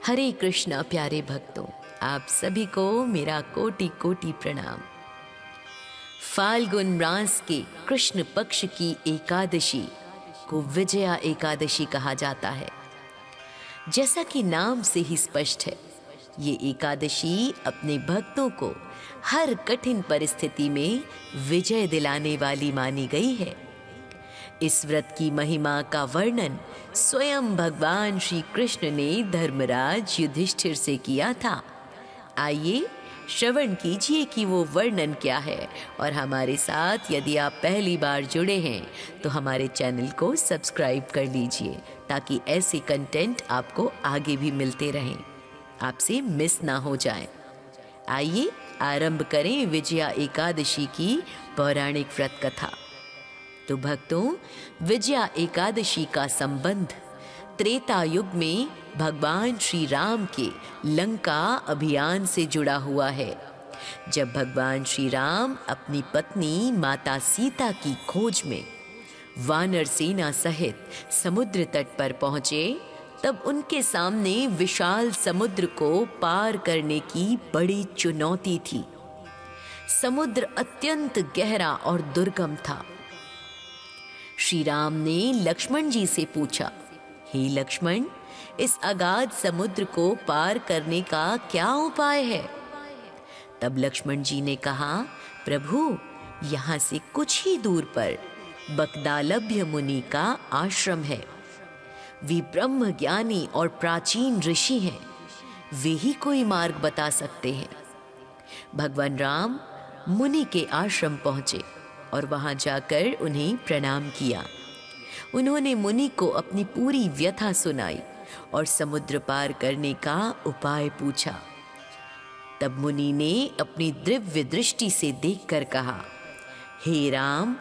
हरे कृष्णा प्यारे भक्तों, आप सभी को मेरा कोटि कोटि प्रणाम। फाल्गुन मास के कृष्ण पक्ष की एकादशी को विजया एकादशी कहा जाता है। जैसा कि नाम से ही स्पष्ट है, ये एकादशी अपने भक्तों को हर कठिन परिस्थिति में विजय दिलाने वाली मानी गई है। इस व्रत की महिमा का वर्णन स्वयं भगवान श्री कृष्ण ने धर्मराज युधिष्ठिर से किया था। आइए श्रवण कीजिए कि वो वर्णन क्या है। और हमारे साथ यदि आप पहली बार जुड़े हैं तो हमारे चैनल को सब्सक्राइब कर लीजिए, ताकि ऐसे कंटेंट आपको आगे भी मिलते रहें, आपसे मिस ना हो जाए। आइए आरंभ करें विजया एकादशी की पौराणिक व्रत कथा। तो भक्तों, विजया एकादशी का संबंध त्रेता युग में भगवान श्री राम के लंका अभियान से जुड़ा हुआ है। जब भगवान श्री राम अपनी पत्नी माता सीता की खोज में वानर सेना सहित समुद्र तट पर पहुंचे, तब उनके सामने विशाल समुद्र को पार करने की बड़ी चुनौती थी। समुद्र अत्यंत गहरा और दुर्गम था। श्री राम ने लक्ष्मण जी से पूछा, हे लक्ष्मण, इस अगाध समुद्र को पार करने का क्या उपाय है? तब लक्ष्मण जी ने कहा, प्रभु, यहाँ से कुछ ही दूर पर बकदालभ्य मुनि का आश्रम है। वे ब्रह्म ज्ञानी और प्राचीन ऋषि हैं। वे ही कोई मार्ग बता सकते हैं। भगवान राम मुनि के आश्रम पहुंचे और वहां जाकर उन्हें प्रणाम किया। उन्होंने मुनि को अपनी पूरी व्यथा सुनाई और समुद्र पार करने का उपाय पूछा। तब मुनि ने अपनी दिव्य दृष्टि से देखकर कहा, हे राम,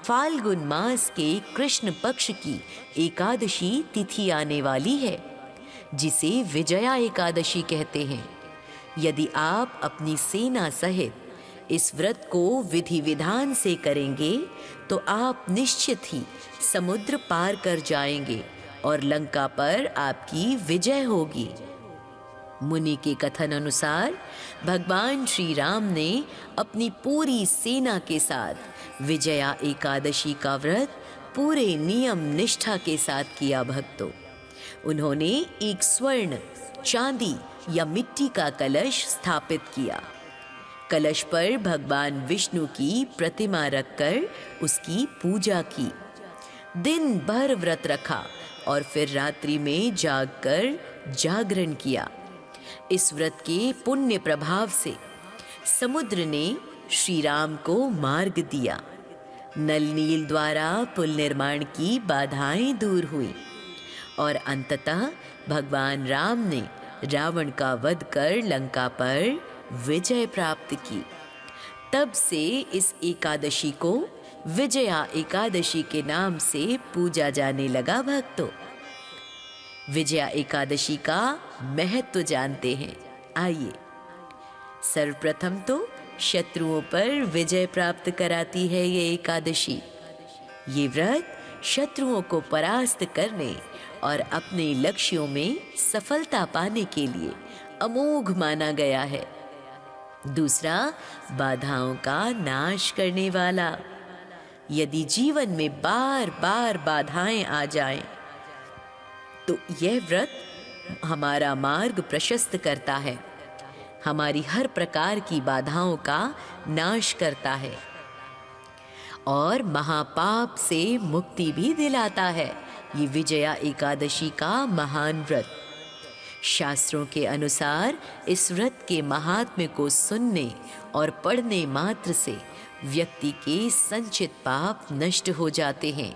फाल्गुन मास के कृष्ण पक्ष की एकादशी तिथि आने वाली है, जिसे विजया एकादशी कहते हैं। यदि आप अपनी सेना सहित इस व्रत को विधि विधान से करेंगे तो आप निश्चित ही समुद्र पार कर जाएंगे और लंका पर आपकी विजय होगी। मुनि के कथन अनुसार भगवान श्री राम ने अपनी पूरी सेना के साथ विजया एकादशी का व्रत पूरे नियम निष्ठा के साथ किया। भक्तों, उन्होंने एक स्वर्ण, चांदी या मिट्टी का कलश स्थापित किया। कलश पर भगवान विष्णु की प्रतिमा रखकर उसकी पूजा की। दिन भर व्रत रखा और फिर रात्रि में जागकर जागरण किया। इस व्रत के पुण्य प्रभाव से समुद्र ने श्री राम को मार्ग दिया। नल नील द्वारा पुल निर्माण की बाधाएं दूर हुई और अंततः भगवान राम ने रावण का वध कर लंका पर विजय प्राप्त की। तब से इस एकादशी को विजया एकादशी के नाम से पूजा जाने लगा। भक्तों, विजया एकादशी का महत्व जानते हैं। आइए, सर्वप्रथम तो शत्रुओं पर विजय प्राप्त कराती है ये एकादशी। ये व्रत शत्रुओं को परास्त करने और अपने लक्ष्यों में सफलता पाने के लिए अमोघ माना गया है। दूसरा, बाधाओं का नाश करने वाला। यदि जीवन में बार बार बाधाएं आ जाएं, तो यह व्रत हमारा मार्ग प्रशस्त करता है, हमारी हर प्रकार की बाधाओं का नाश करता है और महापाप से मुक्ति भी दिलाता है। ये विजया एकादशी का महान व्रत। शास्त्रों के अनुसार इस व्रत के महात्म्य को सुनने और पढ़ने मात्र से व्यक्ति के संचित पाप नष्ट हो जाते हैं।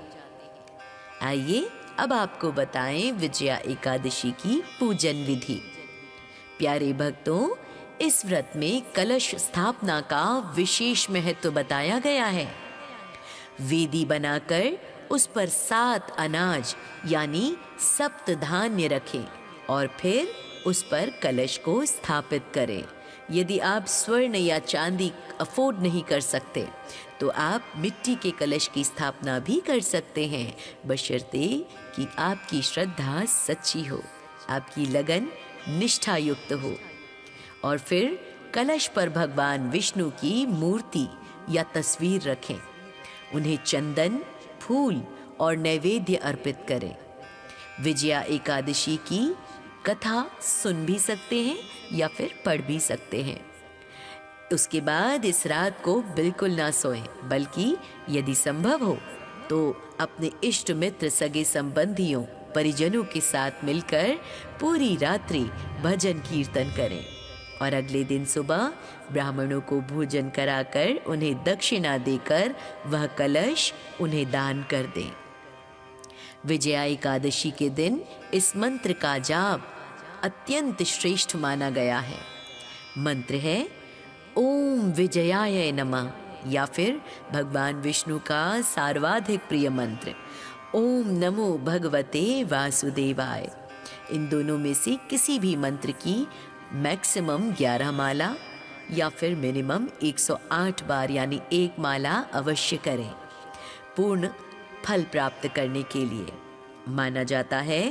आइए अब आपको बताएं विजया एकादशी की पूजन विधि। प्यारे भक्तों, इस व्रत में कलश स्थापना का विशेष महत्व बताया गया है। वेदी बनाकर उस पर 7 अनाज यानी सप्त धान्य रखें और फिर उस पर कलश को स्थापित करें। यदि आप स्वर्ण या चांदी अफोर्ड नहीं कर सकते तो आप मिट्टी के कलश की स्थापना भी कर सकते हैं, बशर्ते कि आपकी श्रद्धा सच्ची हो, आपकी लगन निष्ठा युक्त हो। और फिर कलश पर भगवान विष्णु की मूर्ति या तस्वीर रखें। उन्हें चंदन, फूल और नैवेद्य अर्पित करें। विजया एकादशी की कथा सुन भी सकते हैं या फिर पढ़ भी सकते हैं। उसके बाद इस रात को बिल्कुल ना सोएं, बल्कि यदि संभव हो तो अपने इष्ट मित्र, सगे संबंधियों, परिजनों के साथ मिलकर पूरी रात्रि भजन कीर्तन करें और अगले दिन सुबह ब्राह्मणों को भोजन कराकर उन्हें दक्षिणा देकर वह कलश उन्हें दान कर दें। विजया एकादशी के दिन इस मंत्र का जाप अत्यंत श्रेष्ठ माना गया है। मंत्र है ओम विजयाय नमः, या फिर भगवान विष्णु का सर्वाधिक प्रिय मंत्र ओम नमो भगवते वासुदेवाय। इन दोनों में से किसी भी मंत्र की मैक्सिमम 11 माला या फिर मिनिमम 108 बार यानी 1 माला अवश्य करें पूर्ण फल प्राप्त करने के लिए। माना जाता है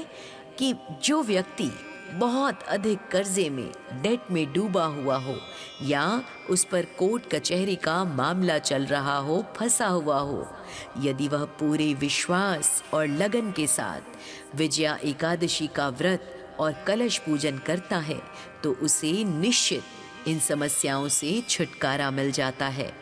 कि जो व्यक्ति बहुत अधिक कर्जे में, डेट में डूबा हुआ हो या उस पर कोर्ट कचहरी का मामला चल रहा हो, फंसा हुआ हो, यदि वह पूरे विश्वास और लगन के साथ विजया एकादशी का व्रत और कलश पूजन करता है तो उसे निश्चित इन समस्याओं से छुटकारा मिल जाता है।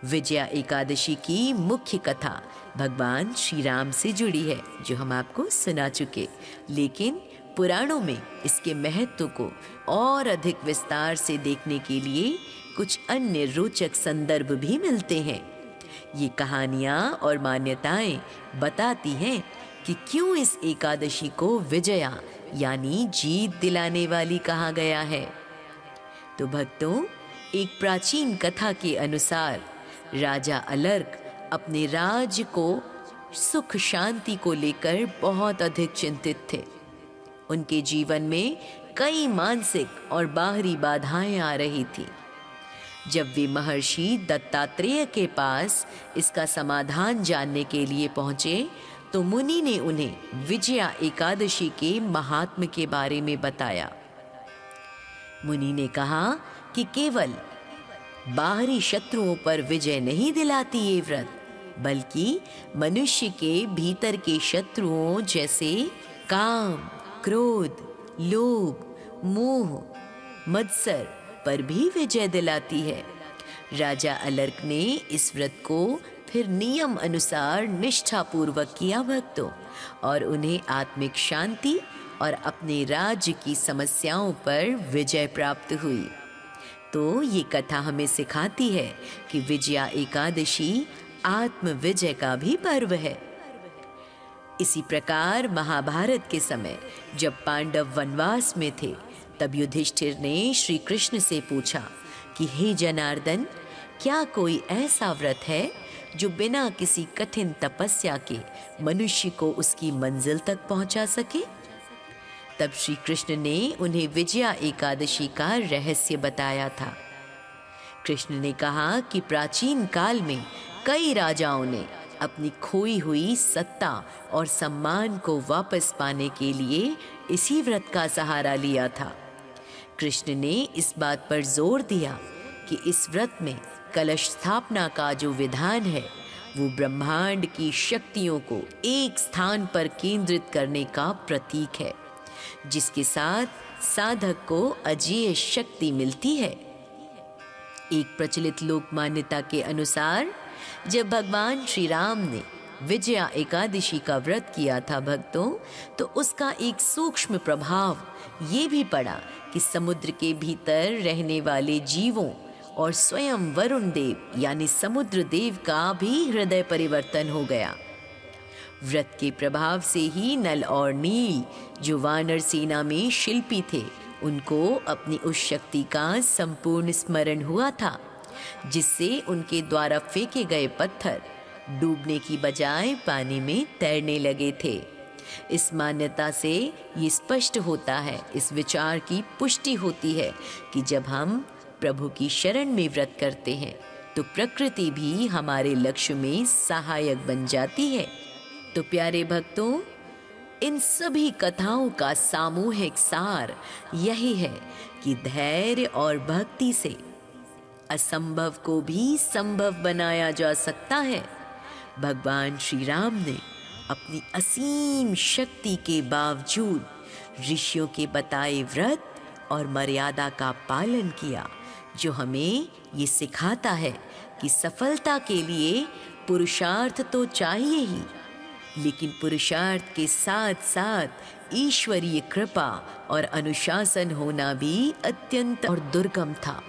विजया एकादशी की मुख्य कथा भगवान श्री राम से जुड़ी है, जो हम आपको सुना चुके, लेकिन पुराणों में इसके महत्व को और अधिक विस्तार से देखने के लिए कुछ अन्य रोचक संदर्भ भी मिलते हैं। ये कहानियाँ और मान्यताएं बताती हैं कि क्यों इस एकादशी को विजया यानी जीत दिलाने वाली कहा गया है। तो भक्तों, एक प्राचीन कथा के अनुसार राजा अलर्क अपने राज्य को सुख शांति को लेकर बहुत अधिक चिंतित थे। उनके जीवन में कई मानसिक और बाहरी बाधाएं आ रही थी। जब वे महर्षि दत्तात्रेय के पास इसका समाधान जानने के लिए पहुंचे तो मुनि ने उन्हें विजया एकादशी के महात्म्य के बारे में बताया। मुनि ने कहा कि केवल बाहरी शत्रुओं पर विजय नहीं दिलाती ये व्रत, बल्कि मनुष्य के भीतर के शत्रुओं जैसे काम, क्रोध, लोभ, मोह, मत्सर पर भी विजय दिलाती है। राजा अलर्क ने इस व्रत को फिर नियम अनुसार निष्ठापूर्वक किया भक्तों, और उन्हें आत्मिक शांति और अपने राज्य की समस्याओं पर विजय प्राप्त हुई। तो ये कथा हमें सिखाती है कि विजया एकादशी आत्म विजय का भी पर्व है। इसी प्रकार महाभारत के समय जब पांडव वनवास में थे, तब युधिष्ठिर ने श्री कृष्ण से पूछा कि हे जनार्दन, क्या कोई ऐसा व्रत है जो बिना किसी कठिन तपस्या के मनुष्य को उसकी मंजिल तक पहुंचा सके? तब श्री कृष्ण ने उन्हें विजया एकादशी का रहस्य बताया था। कृष्ण ने कहा कि प्राचीन काल में कई राजाओं ने अपनी खोई हुई सत्ता और सम्मान को वापस पाने के लिए इसी व्रत का सहारा लिया था। कृष्ण ने इस बात पर जोर दिया कि इस व्रत में कलश स्थापना का जो विधान है वो ब्रह्मांड की शक्तियों को एक स्थान पर केंद्रित करने का प्रतीक है, जिसके साथ साधक को अजेय शक्ति मिलती है। एक प्रचलित लोक मान्यता के अनुसार जब भगवान श्री राम ने विजया एकादशी का व्रत किया था भक्तों, तो उसका एक सूक्ष्म प्रभाव ये भी पड़ा कि समुद्र के भीतर रहने वाले जीवों और स्वयं वरुण देव यानी समुद्र देव का भी हृदय परिवर्तन हो गया। व्रत के प्रभाव से ही नल और नील जो वानर सेना में शिल्पी थे, उनको अपनी उस शक्ति का संपूर्ण स्मरण हुआ था, जिससे उनके द्वारा फेंके गए पत्थर डूबने की बजाय पानी में तैरने लगे थे। इस मान्यता से ये स्पष्ट होता है, इस विचार की पुष्टि होती है कि जब हम प्रभु की शरण में व्रत करते हैं तो प्रकृति भी हमारे लक्ष्य में सहायक बन जाती है। तो प्यारे भक्तों, इन सभी कथाओं का सामूहिक सार यही है कि धैर्य और भक्ति से असंभव को भी संभव बनाया जा सकता है। भगवान श्री राम ने अपनी असीम शक्ति के बावजूद ऋषियों के बताए व्रत और मर्यादा का पालन किया, जो हमें ये सिखाता है कि सफलता के लिए पुरुषार्थ तो चाहिए ही, लेकिन पुरुषार्थ के साथ साथ ईश्वरीय कृपा और अनुशासन होना भी अत्यंत और दुर्गम था।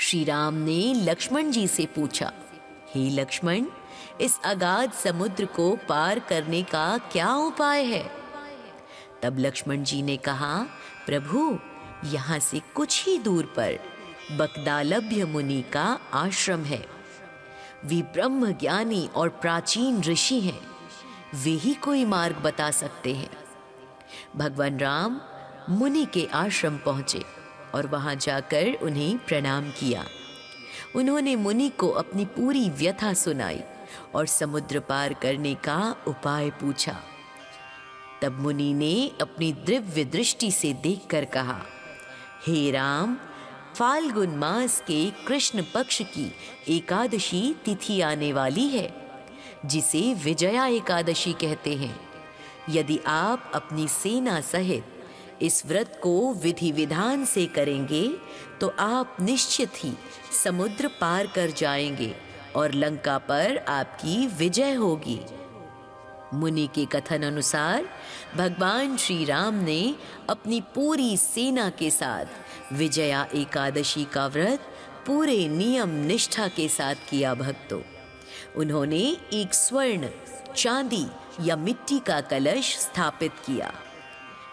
श्री राम ने लक्ष्मण जी से पूछा, हे लक्ष्मण, इस अगाध समुद्र को पार करने का क्या उपाय है? तब लक्ष्मण जी ने कहा, प्रभु, यहाँ से कुछ ही दूर पर बकदालभ्य मुनि का आश्रम है। वे ब्रह्म ज्ञानी और प्राचीन ऋषि हैं, वे ही कोई मार्ग बता सकते हैं। भगवान राम मुनि के आश्रम पहुंचे और वहां जाकर उन्हें प्रणाम किया। उन्होंने मुनि को अपनी पूरी व्यथा सुनाई और समुद्र पार करने का उपाय पूछा। तब मुनि ने अपनी दिव्य दृष्टि से देखकर कहा, हे राम, फाल्गुन मास के कृष्ण पक्ष की एकादशी तिथि आने वाली है, जिसे विजया एकादशी कहते हैं। यदि आप अपनी सेना सहित इस व्रत को विधि विधान से करेंगे तो आप निश्चित ही समुद्र पार कर जाएंगे और लंका पर आपकी विजय होगी। मुनि के कथन अनुसार भगवान श्री राम ने अपनी पूरी सेना के साथ विजया एकादशी का व्रत पूरे नियम निष्ठा के साथ किया। भक्तों, उन्होंने एक स्वर्ण, चांदी या मिट्टी का कलश स्थापित किया।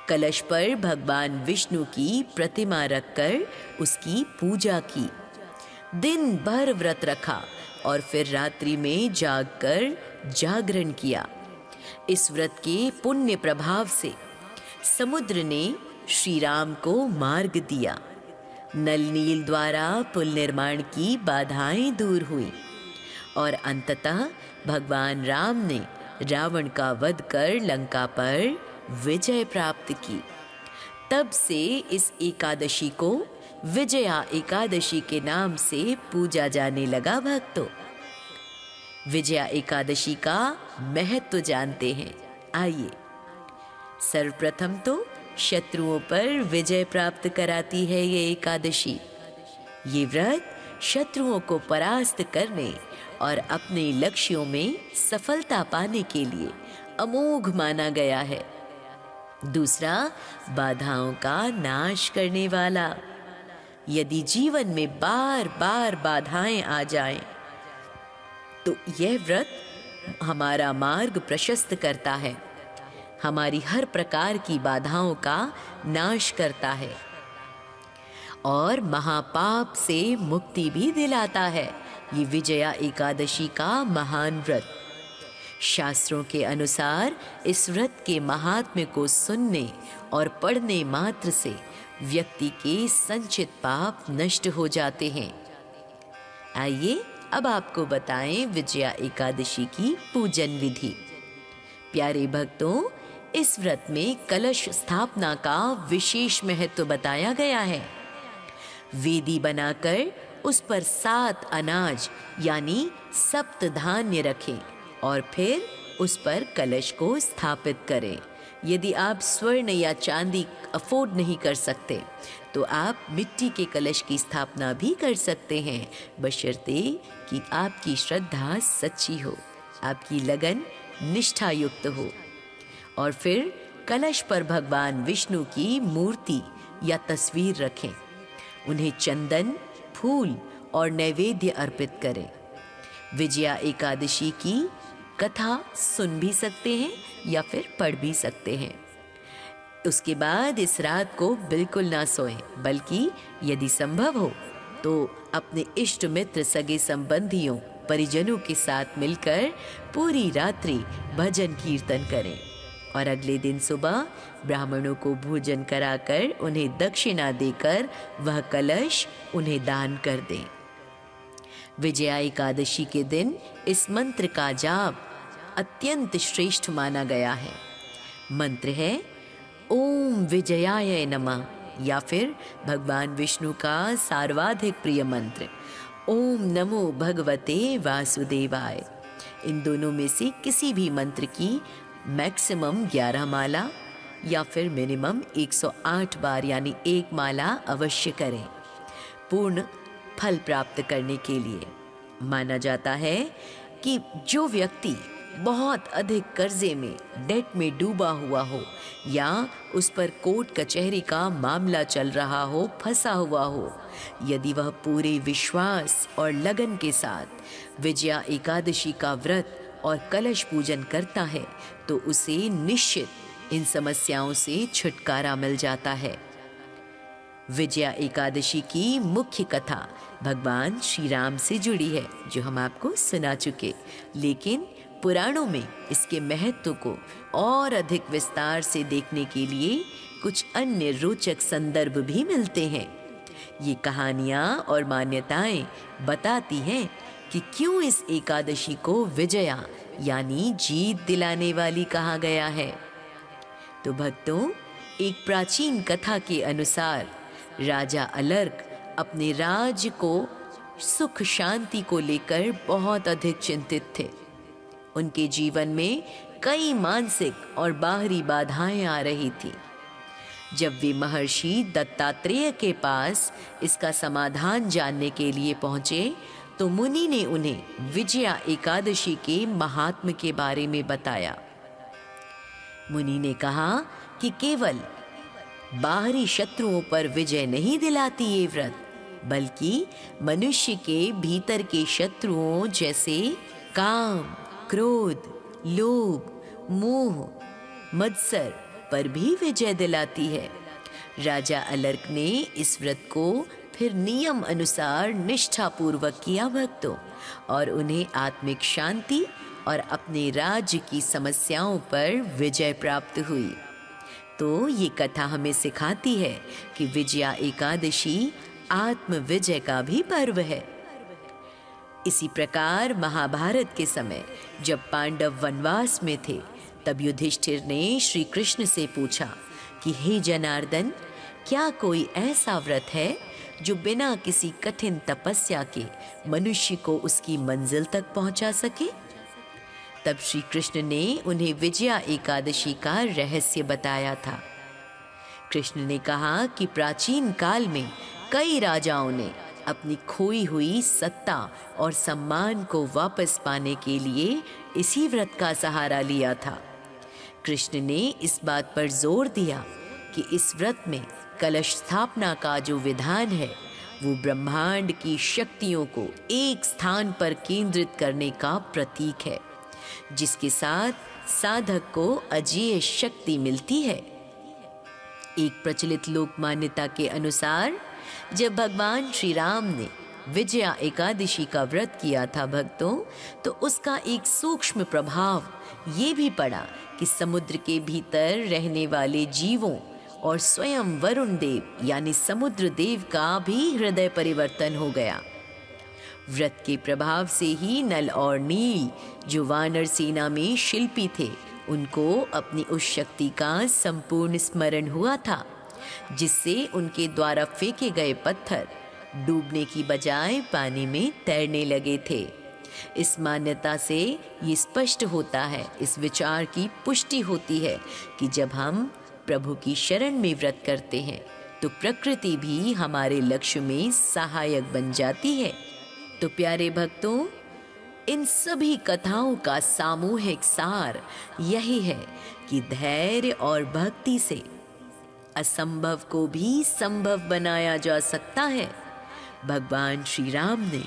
कलश पर भगवान विष्णु की प्रतिमा रखकर उसकी पूजा की। दिन भर व्रत रखा और फिर रात्रि में जागकर जागरण किया। इस व्रत के पुण्य प्रभाव से समुद्र ने श्री राम को मार्ग दिया। नल नील द्वारा पुल निर्माण की बाधाएं दूर हुई और अंततः भगवान राम ने रावण का वध कर लंका पर विजय प्राप्त की। तब से इस एकादशी को विजया एकादशी के नाम से पूजा जाने लगा। भक्तों, विजया एकादशी का महत्व जानते हैं। आइए, सर्वप्रथम तो शत्रुओं पर विजय प्राप्त कराती है ये एकादशी। ये व्रत शत्रुओं को परास्त करने और अपने लक्ष्यों में सफलता पाने के लिए अमोघ माना गया है। दूसरा, बाधाओं का नाश करने वाला। यदि जीवन में बार बार बाधाएं आ जाएं, तो यह व्रत हमारा मार्ग प्रशस्त करता है, हमारी हर प्रकार की बाधाओं का नाश करता है और महापाप से मुक्ति भी दिलाता है। ये विजया एकादशी का महान व्रत। शास्त्रों के अनुसार इस व्रत के महात्म्य को सुनने और पढ़ने मात्र से व्यक्ति के संचित पाप नष्ट हो जाते हैं। आइए अब आपको बताएं विजया एकादशी की पूजन विधि। प्यारे भक्तों, इस व्रत में कलश स्थापना का विशेष महत्व बताया गया है। वेदी बनाकर उस पर 7 अनाज यानी सप्त धान्य रखें और फिर उस पर कलश को स्थापित करें। यदि आप स्वर्ण या चांदी अफोर्ड नहीं कर सकते तो आप मिट्टी के कलश की स्थापना भी कर सकते हैं, बशर्ते कि आपकी श्रद्धा सच्ची हो, आपकी लगन निष्ठा युक्त हो। और फिर कलश पर भगवान विष्णु की मूर्ति या तस्वीर रखें। उन्हें चंदन, फूल और नैवेद्य अर्पित करें। विजया एकादशी की कथा सुन भी सकते हैं या फिर पढ़ भी सकते हैं। उसके बाद इस रात को बिल्कुल ना सोएं, बल्कि यदि संभव हो तो अपने इष्ट मित्र, सगे संबंधियों, परिजनों के साथ मिलकर पूरी रात्रि भजन कीर्तन करें और अगले दिन सुबह ब्राह्मणों को भोजन कराकर उन्हें दक्षिणा देकर वह कलश उन्हें दान कर दें। विजया एकादशी के दिन इस मंत्र का जाप अत्यंत श्रेष्ठ माना गया है। मंत्र है ओम विजयाय नमः, या फिर भगवान विष्णु का सर्वाधिक प्रिय मंत्र ओम नमो भगवते वासुदेवाय। इन दोनों में से किसी भी मंत्र की मैक्सिमम 11 माला या फिर मिनिमम 108 बार यानी एक माला अवश्य करें पूर्ण फल प्राप्त करने के लिए। माना जाता है कि जो व्यक्ति बहुत अधिक कर्जे में, डेट में डूबा हुआ हो या उस पर कोर्ट कचहरी का मामला चल रहा हो, फंसा हुआ हो, यदि वह पूरे विश्वास और लगन के साथ विजया एकादशी का व्रत और कलश पूजन करता है तो उसे निश्चित इन समस्याओं से छुटकारा मिल जाता है। विजया एकादशी की मुख्य कथा भगवान श्री राम से जुड़ी है, जो हम आपको सुना चुके, लेकिन पुराणों में इसके महत्व को और अधिक विस्तार से देखने के लिए कुछ अन्य रोचक संदर्भ भी मिलते हैं। ये कहानियाँ और मान्यताएं बताती हैं कि क्यों इस एकादशी को विजया यानी जीत दिलाने वाली कहा गया है। तो भक्तों, एक प्राचीन कथा के अनुसार राजा अलर्क अपने राज्य को सुख शांति को लेकर बहुत अधिक चिंतित थे। उनके जीवन में कई मानसिक और बाहरी बाधाएं आ रही थी। जब वे महर्षि दत्तात्रेय के पास इसका समाधान जानने के लिए पहुंचे तो मुनि ने उन्हें विजया एकादशी के महात्म्य के बारे में बताया। मुनि ने कहा कि केवल बाहरी शत्रुओं पर विजय नहीं दिलाती ये व्रत, बल्कि मनुष्य के भीतर के शत्रुओं जैसे काम, क्रोध, लोभ, मोह, मत्सर पर भी विजय दिलाती है। राजा अलर्क ने इस व्रत को फिर नियम अनुसार निष्ठापूर्वक किया भक्तों, और उन्हें आत्मिक शांति और अपने राज्य की समस्याओं पर विजय प्राप्त हुई। तो ये कथा हमें सिखाती है कि विजया एकादशी आत्म विजय का भी पर्व है। इसी प्रकार महाभारत के समय जब पांडव वनवास में थे, तब युधिष्ठिर ने श्री कृष्ण से पूछा कि हे जनार्दन, क्या कोई ऐसा व्रत है जो बिना किसी कठिन तपस्या के मनुष्य को उसकी मंजिल तक पहुंचा सके? तब श्री कृष्ण ने उन्हें विजया एकादशी का रहस्य बताया था। कृष्ण ने कहा कि प्राचीन काल में कई राजाओं ने अपनी खोई हुई सत्ता और सम्मान को वापस पाने के लिए इसी व्रत का सहारा लिया था। कृष्ण ने इस बात पर जोर दिया कि इस व्रत में कलश स्थापना का जो विधान है वो ब्रह्मांड की शक्तियों को एक स्थान पर केंद्रित करने का प्रतीक है, जिसके साथ साधक को अजेय शक्ति मिलती है। एक प्रचलित लोक मान्यता के अनुसार जब भगवान श्री राम ने विजया एकादशी का व्रत किया था भक्तों, तो उसका एक सूक्ष्म प्रभाव ये भी पड़ा कि समुद्र के भीतर रहने वाले जीवों और स्वयं वरुण देव यानी समुद्र देव का भी हृदय परिवर्तन हो गया। व्रत के प्रभाव से ही नल और नील, जो वानर सेना में शिल्पी थे, उनको अपनी उस शक्ति का संपूर्ण स्मरण हुआ था, जिससे उनके द्वारा फेंके गए पत्थर डूबने की बजाय पानी में तैरने लगे थे। इस मान्यता से ये स्पष्ट होता है, इस विचार की पुष्टि होती है कि जब हम प्रभु की शरण में व्रत करते हैं तो प्रकृति भी हमारे लक्ष्य में सहायक बन जाती है। तो प्यारे भक्तों, इन सभी कथाओं का सामूहिक सार यही है कि धैर्य और भक्ति से असंभव को भी संभव बनाया जा सकता है। भगवान श्री राम ने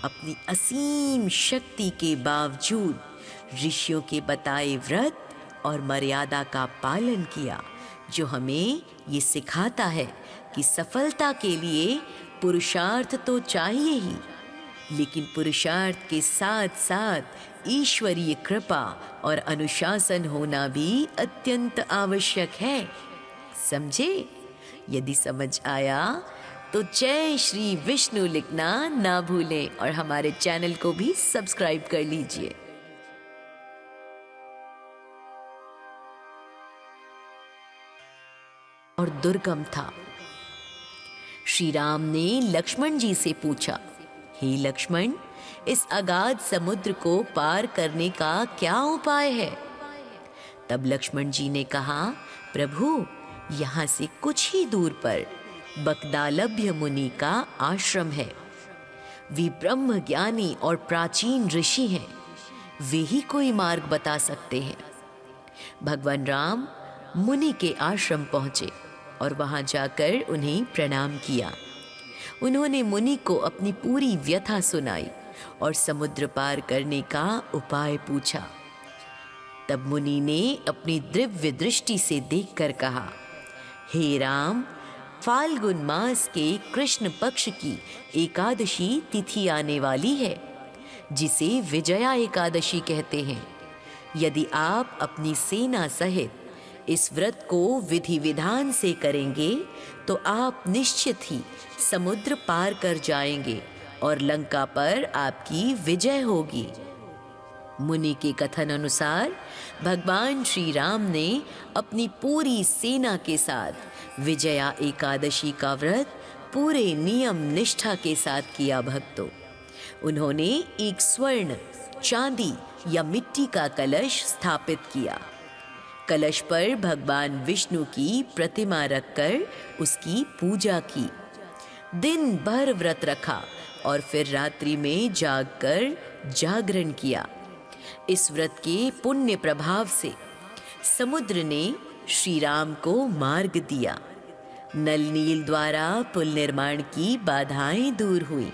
अपनी असीम शक्ति के बावजूद ऋषियों के बताए व्रत और मर्यादा का पालन किया, जो हमें ये सिखाता है कि सफलता के लिए पुरुषार्थ तो चाहिए ही, लेकिन पुरुषार्थ के साथ साथ ईश्वरीय कृपा और अनुशासन होना भी अत्यंत आवश्यक है। समझे? यदि समझ आया तो जय श्री विष्णु लिखना ना भूलें और हमारे चैनल को भी सब्सक्राइब कर लीजिए। और दुर्गम था। श्री राम ने लक्ष्मण जी से पूछा, हे लक्ष्मण, इस अगाध समुद्र को पार करने का क्या उपाय है? तब लक्ष्मण जी ने कहा, प्रभु, यहाँ से कुछ ही दूर पर बकदालभ्य मुनि का आश्रम है। वे ब्रह्म ज्ञानी और प्राचीन ऋषि हैं। वे ही कोई मार्ग बता सकते हैं। भगवान राम मुनि के आश्रम पहुंचे और वहां जाकर उन्हें प्रणाम किया। उन्होंने मुनि को अपनी पूरी व्यथा सुनाई और समुद्र पार करने का उपाय पूछा। तब मुनि ने अपनी दिव्य दृष्टि से देखकर कहा, हे राम, फाल्गुन मास के कृष्ण पक्ष की एकादशी तिथि आने वाली है, जिसे विजया एकादशी कहते हैं। यदि आप अपनी सेना सहित इस व्रत को विधि विधान से करेंगे तो आप निश्चित ही समुद्र पार कर जाएंगे और लंका पर आपकी विजय होगी। मुनि के कथन अनुसार भगवान श्री राम ने अपनी पूरी सेना के साथ विजया एकादशी का व्रत पूरे नियम निष्ठा के साथ किया। भक्तों, उन्होंने एक स्वर्ण, चांदी या मिट्टी का कलश स्थापित किया। कलश पर भगवान विष्णु की प्रतिमा रखकर उसकी पूजा की। दिन भर व्रत रखा और फिर रात्रि में जागकर जागरण किया। इस व्रत के पुण्य प्रभाव से समुद्र ने श्री राम को मार्ग दिया। नल नील द्वारा पुल निर्माण की बाधाएं दूर हुई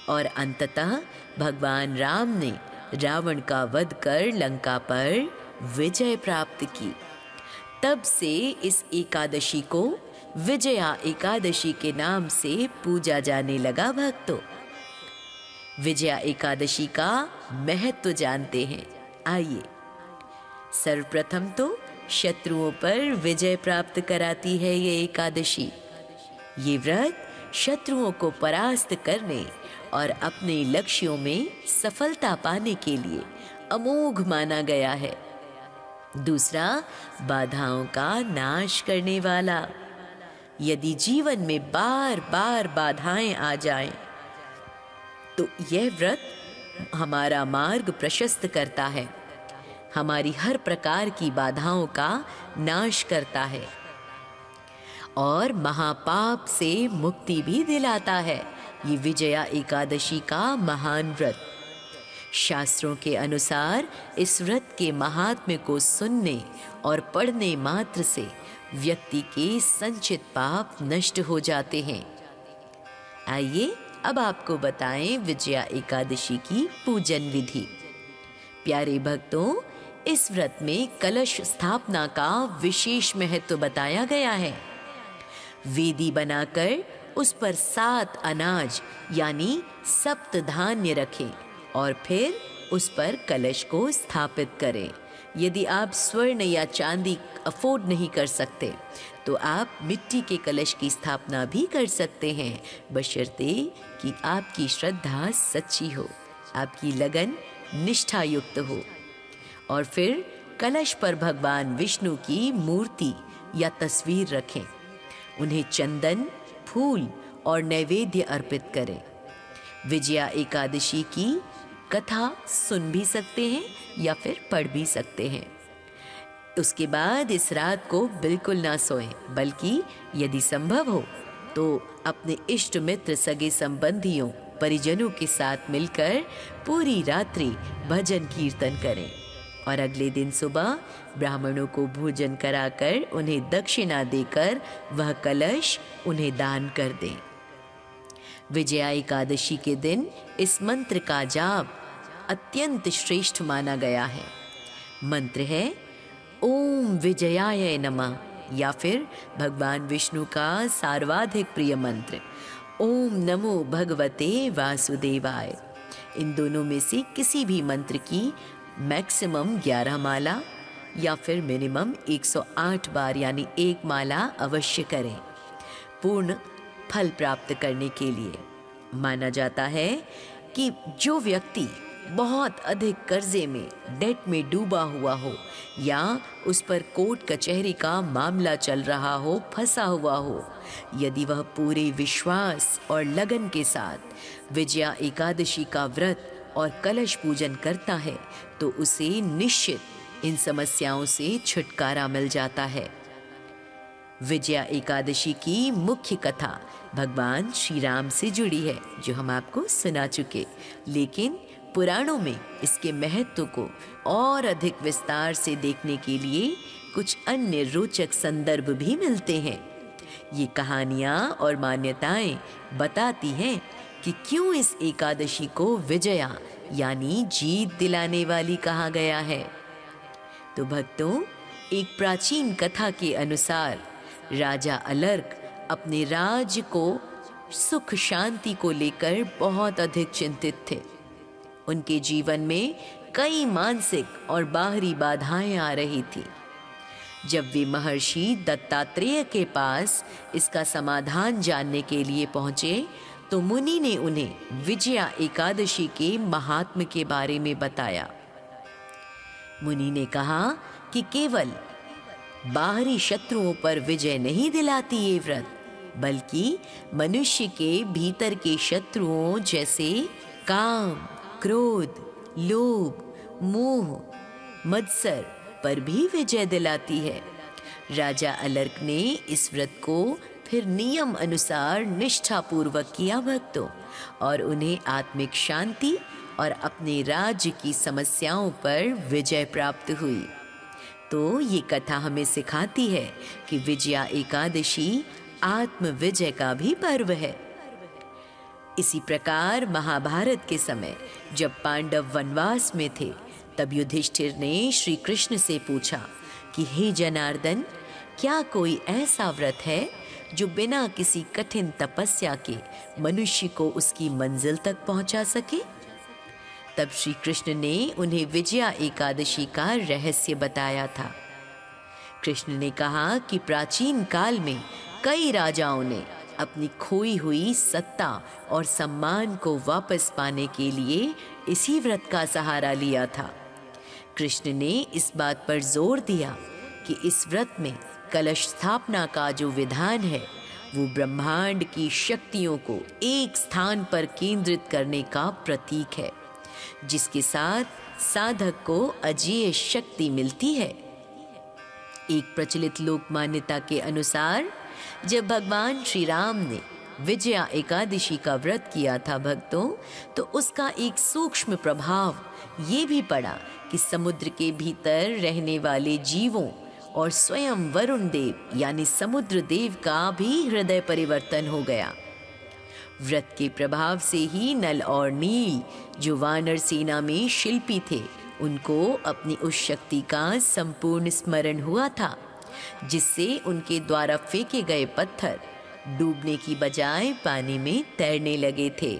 और अंततः भगवान राम ने रावण का वध कर लंका पर विजय प्राप्त की। तब से इस एकादशी को विजया एकादशी के नाम से पूजा जाने लगा। भक्तों, विजया एकादशी का महत्व जानते हैं। आइए, सर्वप्रथम तो शत्रुओं पर विजय प्राप्त कराती है ये एकादशी। ये व्रत शत्रुओं को परास्त करने और अपने लक्ष्यों में सफलता पाने के लिए अमोघ माना गया है। दूसरा, बाधाओं का नाश करने वाला। यदि जीवन में बार बार बाधाएं आ जाएं, तो यह व्रत हमारा मार्ग प्रशस्त करता है, हमारी हर प्रकार की बाधाओं का नाश करता है और महापाप से मुक्ति भी दिलाता है। ये विजया एकादशी का महान व्रत। शास्त्रों के अनुसार इस व्रत के महात्म्य को सुनने और पढ़ने मात्र से व्यक्ति के संचित पाप नष्ट हो जाते हैं। आइए अब आपको बताएं विजया एकादशी की पूजन विधि। प्यारे भक्तों, इस व्रत में कलश स्थापना का विशेष महत्व बताया गया है। वेदी बनाकर उस पर 7 अनाज यानी सप्त धान्य रखें और फिर उस पर कलश को स्थापित करें। यदि आप स्वर्ण या चांदी अफोर्ड नहीं कर सकते तो आप मिट्टी के कलश की स्थापना भी कर सकते हैं, बशर्ते कि आपकी श्रद्धा सच्ची हो, आपकी लगन निष्ठा युक्त हो। और फिर कलश पर भगवान विष्णु की मूर्ति या तस्वीर रखें। उन्हें चंदन, फूल और नैवेद्य अर्पित करें। विजया एकादशी की कथा सुन भी सकते हैं या फिर पढ़ भी सकते हैं। उसके बाद इस रात को बिल्कुल ना सोएं, बल्कि यदि संभव हो तो अपने इष्ट मित्र, सगे संबंधियों, परिजनों के साथ मिलकर पूरी रात्रि भजन कीर्तन करें और अगले दिन सुबह ब्राह्मणों को भोजन कराकर उन्हें दक्षिणा देकर वह कलश उन्हें दान कर दें। विजया एकादशी के दिन इस मंत्र का जाप अत्यंत श्रेष्ठ माना गया है। मंत्र है ओम विजयाय नमः या फिर भगवान विष्णु का सर्वाधिक प्रिय मंत्र ओम नमो भगवते वासुदेवाय। इन दोनों में से किसी भी मंत्र की मैक्सिमम 11 माला या फिर मिनिमम 108 बार यानी 1 माला अवश्य करें पूर्ण फल प्राप्त करने के लिए। माना जाता है कि जो व्यक्ति बहुत अधिक कर्जे में, डेट में डूबा हुआ हो, या उस पर कोर्ट कचहरी का मामला चल रहा हो, फंसा हुआ हो, यदि वह पूरे विश्वास और लगन के साथ विजया एकादशी का व्रत और कलश पूजन करता है तो उसे निश्चित इन समस्याओं से छुटकारा मिल जाता है। विजया एकादशी की मुख्य कथा भगवान श्री राम से जुड़ी है, जो हम आपको सुना चुके, लेकिन पुराणों में इसके महत्व को और अधिक विस्तार से देखने के लिए कुछ अन्य रोचक संदर्भ भी मिलते हैं। ये कहानियाँ और मान्यताएं बताती हैं कि क्यों इस एकादशी को विजया यानी जीत दिलाने वाली कहा गया है। तो भक्तों, एक प्राचीन कथा के अनुसार राजा अलर्क अपने राज्य को सुख शांति को लेकर बहुत अधिक चिंतित थे। उनके जीवन में कई मानसिक और बाहरी बाधाएं आ रही थी। जब वे महर्षि दत्तात्रेय के पास इसका समाधान जानने के लिए पहुंचे तो मुनि ने उन्हें विजया एकादशी के महात्म्य के बारे में बताया। मुनि ने कहा कि केवल बाहरी शत्रुओं पर विजय नहीं दिलाती ये व्रत, बल्कि मनुष्य के भीतर के शत्रुओं जैसे काम, क्रोध, लोभ, मोह, मत्सर पर भी विजय दिलाती है। राजा अलर्क ने इस व्रत को फिर नियम अनुसार निष्ठापूर्वक किया भक्तों, और उन्हें आत्मिक शांति और अपने राज्य की समस्याओं पर विजय प्राप्त हुई। तो ये कथा हमें सिखाती है कि विजया एकादशी आत्म विजय का भी पर्व है। इसी प्रकार महाभारत के समय जब पांडव वनवास में थे, तब युधिष्ठिर ने श्री कृष्ण से पूछा कि हे जनार्दन, क्या कोई ऐसा व्रत है जो बिना किसी कठिन तपस्या के मनुष्य को उसकी मंजिल तक पहुंचा सके? तब श्री कृष्ण ने उन्हें विजया एकादशी का रहस्य बताया था। कृष्ण ने कहा कि प्राचीन काल में कई राजाओं ने अपनी खोई हुई सत्ता और सम्मान को वापस पाने के लिए इसी व्रत का सहारा लिया था। कृष्ण ने इस बात पर जोर दिया कि इस व्रत में कलश स्थापना का जो विधान है वो ब्रह्मांड की शक्तियों को एक स्थान पर केंद्रित करने का प्रतीक है, जिसके साथ साधक को अजेय शक्ति मिलती है। एक प्रचलित लोक मान्यता के अनुसार जब भगवान श्री राम ने विजया एकादशी का व्रत किया था भक्तों, तो उसका एक सूक्ष्म प्रभाव ये भी पड़ा कि समुद्र के भीतर रहने वाले जीवों और स्वयं वरुण देव यानी समुद्र देव का भी हृदय परिवर्तन हो गया। व्रत के प्रभाव से ही नल और नील, जो वानर सेना में शिल्पी थे, उनको अपनी उस शक्ति का संपूर्ण स्मरण हुआ था, जिससे उनके द्वारा फेंके गए पत्थर डूबने की बजाय पानी में तैरने लगे थे।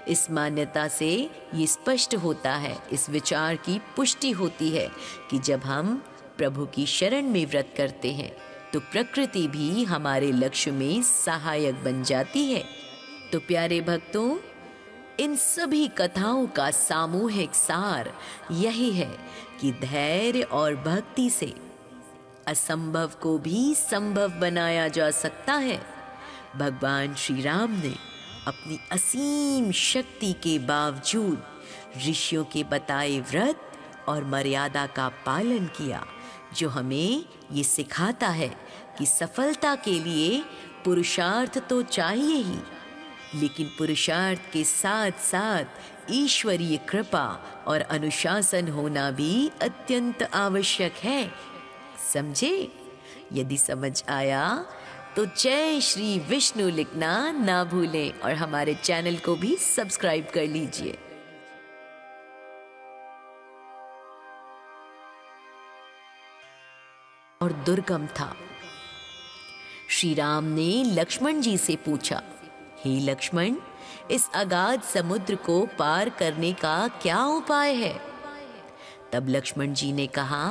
इस मान्यता से ये स्पष्ट होता है, इस विचार की पुष्टि होती है कि जब हम प्रभु की शरण में व्रत करते हैं तो प्रकृति भी हमारे लक्ष्य में सहायक बन जाती है। तो प्यारे भक्तों, इन सभी कथाओं का सामूहिक सार यही है कि धैर्य और भक्ति से असंभव को भी संभव बनाया जा सकता है। भगवान श्री राम ने अपनी असीम शक्ति के बावजूद ऋषियों के बताए व्रत और मर्यादा का पालन किया, जो हमें ये सिखाता है कि सफलता के लिए पुरुषार्थ तो चाहिए ही, लेकिन पुरुषार्थ के साथ साथ ईश्वरीय कृपा और अनुशासन होना भी अत्यंत आवश्यक है। समझे? यदि समझ आया तो जय श्री विष्णु लिखना ना भूलें और हमारे चैनल को भी सब्सक्राइब कर लीजिए। और दुर्गम था। श्री राम ने लक्ष्मण जी से पूछा, हे लक्ष्मण, इस अगाध समुद्र को पार करने का क्या उपाय है? तब लक्ष्मण जी ने कहा,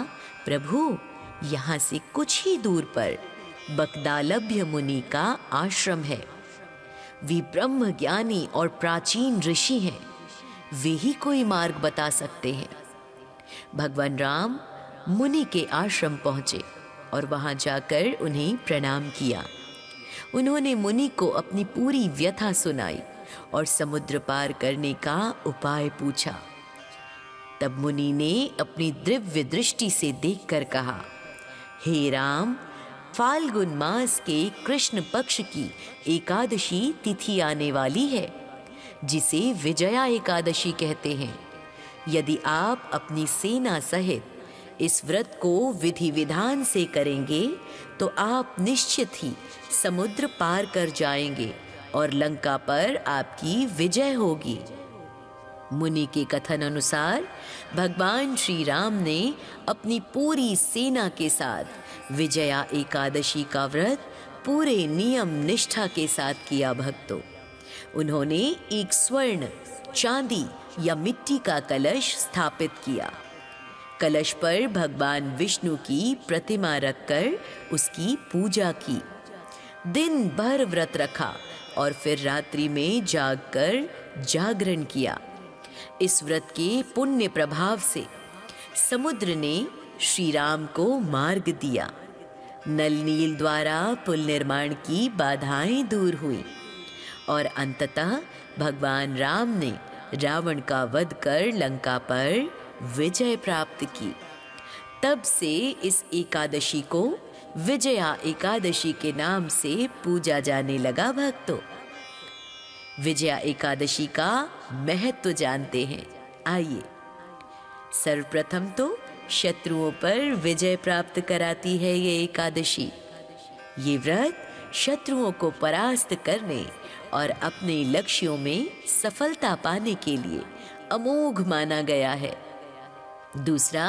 प्रभु, यहाँ से कुछ ही दूर पर बकदालभ्य मुनि का आश्रम है। वे ब्रह्म ज्ञानी और प्राचीन ऋषि हैं। वे ही कोई मार्ग बता सकते हैं। भगवान राम मुनि के आश्रम पहुंचे और वहां जाकर उन्हें प्रणाम किया। उन्होंने मुनि को अपनी पूरी व्यथा सुनाई और समुद्र पार करने का उपाय पूछा। तब मुनि ने अपनी दिव्य दृष्टि से देखकर कहा, हे राम, फाल्गुन मास के कृष्ण पक्ष की एकादशी तिथि आने वाली है, जिसे विजया एकादशी कहते हैं। यदि आप अपनी सेना सहित इस व्रत को विधि विधान से करेंगे तो आप निश्चित ही समुद्र पार कर जाएंगे और लंका पर आपकी विजय होगी। मुनि के कथन अनुसार भगवान श्री राम ने अपनी पूरी सेना के साथ विजया एकादशी का व्रत पूरे नियम निष्ठा के साथ किया। भक्तों, उन्होंने एक स्वर्ण, चांदी या मिट्टी का कलश स्थापित किया। कलश पर भगवान विष्णु की प्रतिमा रखकर उसकी पूजा की। दिन भर व्रत रखा और फिर रात्रि में जागकर जागरण किया। इस व्रत के पुण्य प्रभाव से समुद्र ने श्री राम को मार्ग दिया। नल नील द्वारा पुल निर्माण की बाधाएं दूर हुई और अंततः भगवान राम ने रावण का वध कर लंका पर विजय प्राप्त की। तब से इस एकादशी को विजया एकादशी के नाम से पूजा जाने लगा। भक्तों, विजया एकादशी का महत्व जानते हैं। आइए, सर्वप्रथम तो शत्रुओं पर विजय प्राप्त कराती है ये एकादशी। ये व्रत शत्रुओं को परास्त करने और अपने लक्ष्यों में सफलता पाने के लिए अमोघ माना गया है। दूसरा,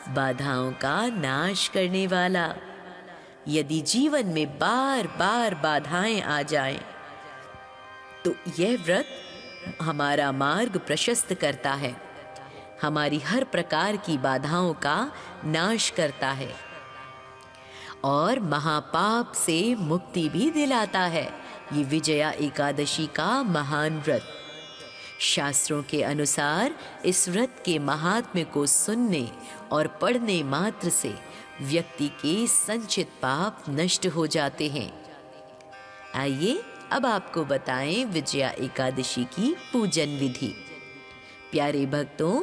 बाधाओं का नाश करने वाला। यदि जीवन में बार बार बाधाएं आ जाएं, तो यह व्रत हमारा मार्ग प्रशस्त करता है, हमारी हर प्रकार की बाधाओं का नाश करता है और महापाप से मुक्ति भी दिलाता है। ये विजया एकादशी का महान व्रत। शास्त्रों के अनुसार इस व्रत के महात्म्य को सुनने और पढ़ने मात्र से व्यक्ति के संचित पाप नष्ट हो जाते हैं। आइए अब आपको बताएं विजया एकादशी की पूजन विधि। प्यारे भक्तों,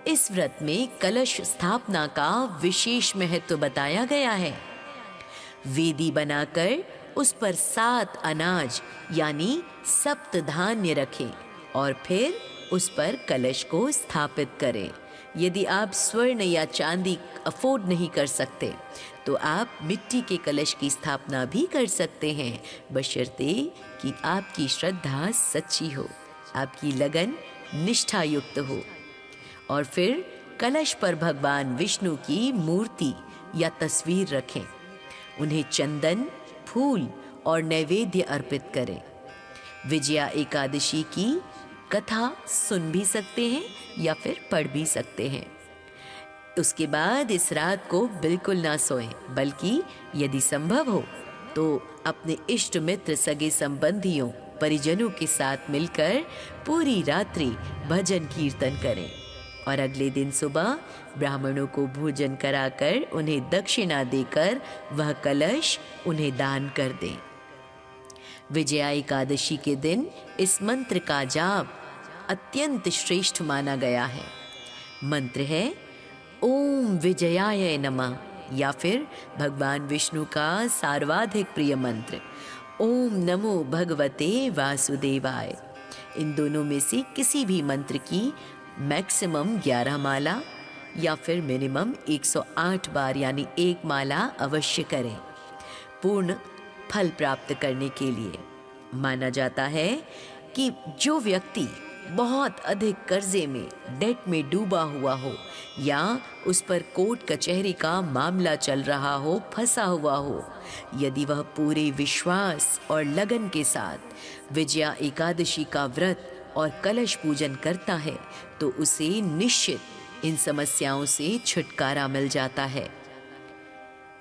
इस व्रत में कलश स्थापना का विशेष महत्व बताया गया है। वेदी बनाकर उस पर 7 अनाज यानी सप्त धान्य रखें और फिर उस पर कलश को स्थापित करें। यदि आप स्वर्ण या चांदी अफोर्ड नहीं कर सकते तो आप मिट्टी के कलश की स्थापना भी कर सकते हैं, बशर्ते कि आपकी श्रद्धा सच्ची हो, आपकी लगन निष्ठा युक्त हो। और फिर कलश पर भगवान विष्णु की मूर्ति या तस्वीर रखें। उन्हें चंदन, फूल और नैवेद्य अर्पित करें। विजया एकादशी की कथा सुन भी सकते हैं या फिर पढ़ भी सकते हैं। उसके बाद इस रात को बिल्कुल ना सोएं, बल्कि यदि संभव हो तो अपने इष्ट मित्र, सगे संबंधियों, परिजनों के साथ मिलकर पूरी रात्रि भजन कीर्तन करें और अगले दिन सुबह ब्राह्मणों को भोजन कराकर उन्हें दक्षिणा देकर वह कलश उन्हें दान कर दें। विजया एकादशी के दिन इस मंत्र का जाप अत्यंत श्रेष्ठ माना गया है। मंत्र है ओम विजयाय नमः या फिर भगवान विष्णु का सर्वाधिक प्रिय मंत्र ओम नमो भगवते वासुदेवाय। इन दोनों में से किसी भी मंत्र की मैक्सिमम 11 माला या फिर मिनिमम 108 बार यानी 1 माला अवश्य करें पूर्ण फल प्राप्त करने के लिए। माना जाता है कि जो व्यक्ति बहुत अधिक कर्जे में, डेट में डूबा हुआ हो या उस पर कोर्ट कचहरी का मामला चल रहा हो, फंसा हुआ हो, यदि वह पूरे विश्वास और लगन के साथ विजया एकादशी का व्रत और कलश पूजन करता है तो उसे निश्चित इन समस्याओं से छुटकारा मिल जाता है।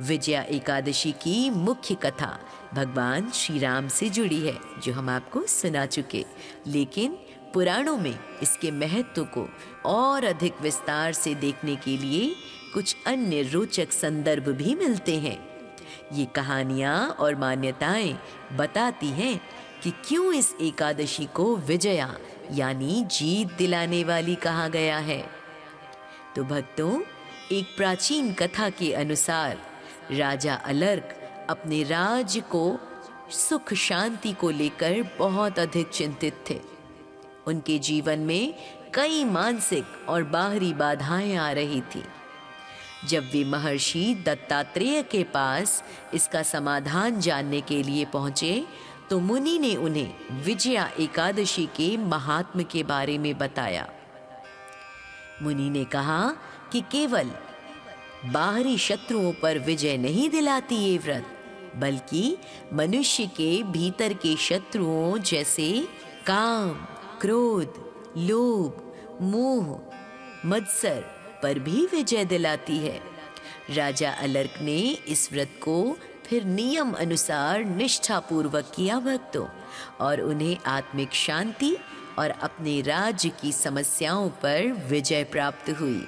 विजया एकादशी की मुख्य कथा भगवान श्री राम से जुड़ी है, जो हम आपको सुना चुके, लेकिन पुराणों में इसके महत्व को और अधिक विस्तार से देखने के लिए कुछ अन्य रोचक संदर्भ भी मिलते हैं। ये कहानियाँ और मान्यताएं बताती हैं कि क्यों इस एकादशी को विजया यानी जीत दिलाने वाली कहा गया है। तो भक्तों, एक प्राचीन कथा के अनुसार राजा अलर्क अपने राज्य को सुख शांति को लेकर बहुत अधिक चिंतित थे। उनके जीवन में कई मानसिक और बाहरी बाधाएं आ रही थी। जब वे महर्षि दत्तात्रेय के पास इसका समाधान जानने के लिए पहुंचे तो मुनि ने उन्हें विजया एकादशी के महात्म्य के बारे में बताया। मुनि ने कहा कि केवल बाहरी शत्रुओं पर विजय नहीं दिलाती ये व्रत, बल्कि मनुष्य के भीतर के शत्रुओं जैसे काम, क्रोध, लोभ, मोह, मत्सर पर भी विजय दिलाती है। राजा अलर्क ने इस व्रत को फिर नियम अनुसार निष्ठापूर्वक किया भक्तों, और उन्हें आत्मिक शांति और अपने राज्य की समस्याओं पर विजय प्राप्त हुई।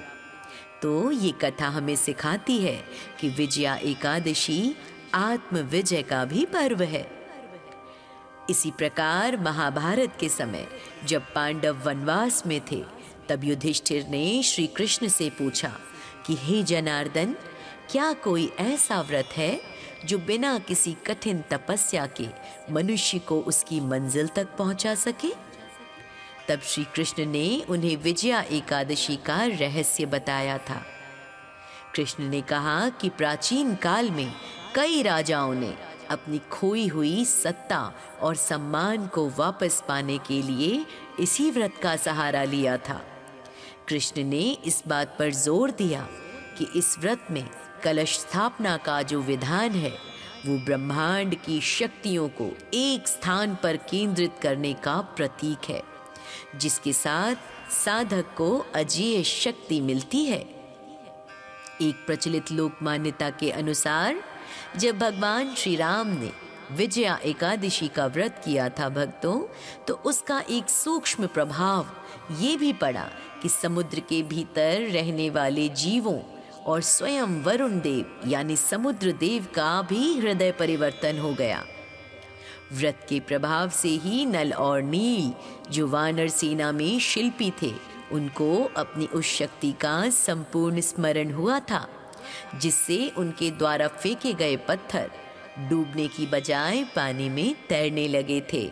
तो ये कथा हमें सिखाती है कि विजया एकादशी आत्म विजय का भी पर्व है। इसी प्रकार महाभारत के समय जब पांडव वनवास में थे, तब युधिष्ठिर ने श्री कृष्ण से पूछा कि हे जनार्दन, क्या कोई ऐसा व्रत है जो बिना किसी कठिन तपस्या के मनुष्य को उसकी मंजिल तक पहुंचा सके? तब श्री कृष्ण ने उन्हें विजया एकादशी का रहस्य बताया था। कृष्ण ने कहा कि प्राचीन काल में कई राजाओं ने अपनी खोई हुई सत्ता और सम्मान को वापस पाने के लिए इसी व्रत का सहारा लिया था। कृष्ण ने इस बात पर जोर दिया कि इस व्रत में कलश स्थापना का जो विधान है वो ब्रह्मांड की शक्तियों को एक स्थान पर केंद्रित करने का प्रतीक है, जिसके साथ साधक को अजेय शक्ति मिलती है। एक प्रचलित लोक मान्यता के अनुसार जब भगवान श्री राम ने विजया एकादशी का व्रत किया था भक्तों, तो उसका एक सूक्ष्म प्रभाव ये भी पड़ा कि समुद्र के भीतर रहने वाले जीवों और स्वयं वरुण देव यानी समुद्र देव का भी हृदय परिवर्तन हो गया। व्रत के प्रभाव से ही नल और नील जो वानर सेना में शिल्पी थे, उनको अपनी उस शक्ति का संपूर्ण स्मरण हुआ था, जिससे उनके द्वारा फेंके गए पत्थर डूबने की बजाय पानी में तैरने लगे थे।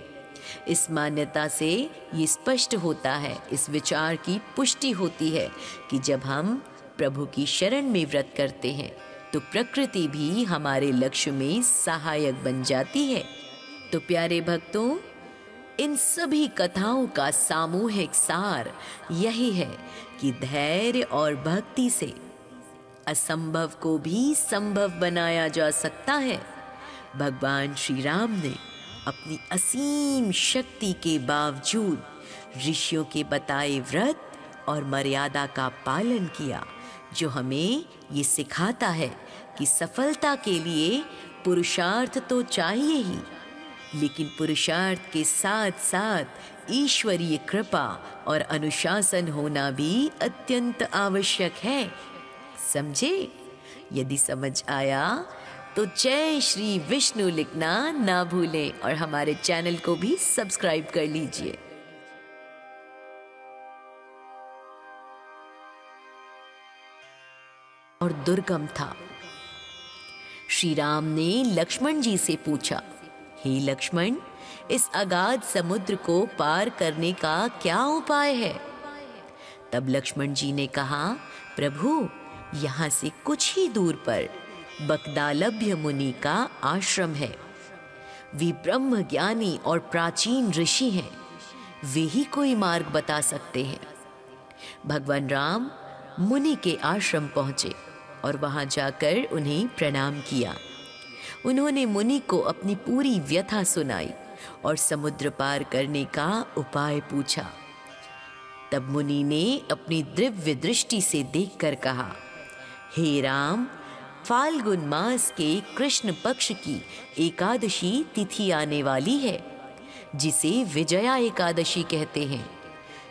इस मान्यता से ये स्पष्ट होता है, इस विचार की पुष्टि होती है कि जब हम प्रभु की शरण में व्रत करते हैं तो प्रकृति भी हमारे लक्ष्य में सहायक बन जाती है। तो प्यारे भक्तों, इन सभी कथाओं का सामूहिक सार यही है कि धैर्य और भक्ति से असंभव को भी संभव बनाया जा सकता है। भगवान श्री राम ने अपनी असीम शक्ति के बावजूद ऋषियों के बताए व्रत और मर्यादा का पालन किया, जो हमें ये सिखाता है कि सफलता के लिए पुरुषार्थ तो चाहिए ही, लेकिन पुरुषार्थ के साथ साथ ईश्वरीय कृपा और अनुशासन होना भी अत्यंत आवश्यक है। समझे? यदि समझ आया तो जय श्री विष्णु लिखना ना भूलें और हमारे चैनल को भी सब्सक्राइब कर लीजिए। और दुर्गम था। श्री राम ने लक्ष्मण जी से पूछा, हे लक्ष्मण, इस अगाध समुद्र को पार करने का क्या उपाय है? तब लक्ष्मण जी ने कहा, प्रभु, यहाँ से कुछ ही दूर पर बकदालभ्य मुनि का आश्रम है। वे ब्रह्म ज्ञानी और प्राचीन ऋषि हैं, वे ही कोई मार्ग बता सकते हैं। भगवान राम मुनि के आश्रम पहुंचे और वहां जाकर उन्हें प्रणाम किया। उन्होंने मुनि को अपनी पूरी व्यथा सुनाई और समुद्र पार करने का उपाय पूछा। तब मुनि ने अपनी दिव्य दृष्टि से देखकर कहा, हे राम, फाल्गुन मास के कृष्ण पक्ष की एकादशी तिथि आने वाली है, जिसे विजया एकादशी कहते हैं।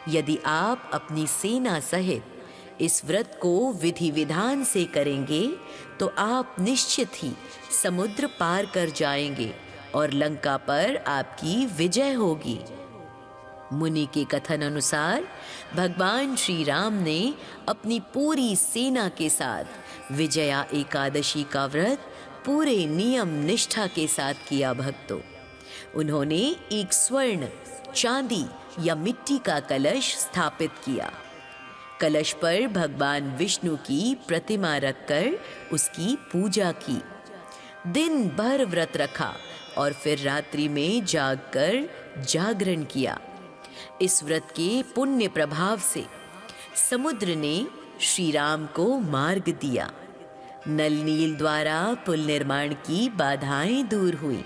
यदि आप अपनी सेना सहित इस व्रत को विधि विधान से करेंगे तो आप निश्चित ही समुद्र पार कर जाएंगे और लंका पर आपकी विजय होगी। मुनि के कथन अनुसार भगवान श्री राम ने अपनी पूरी सेना के साथ विजया एकादशी का व्रत पूरे नियम निष्ठा के साथ किया। भक्तों, उन्होंने एक स्वर्ण, चांदी या मिट्टी का कलश स्थापित किया। कलश पर भगवान विष्णु की प्रतिमा रखकर उसकी पूजा की। दिन भर व्रत रखा और फिर रात्रि में जागकर जागरण किया। इस व्रत के पुण्य प्रभाव से समुद्र ने श्री राम को मार्ग दिया। नल नील द्वारा पुल निर्माण की बाधाएं दूर हुई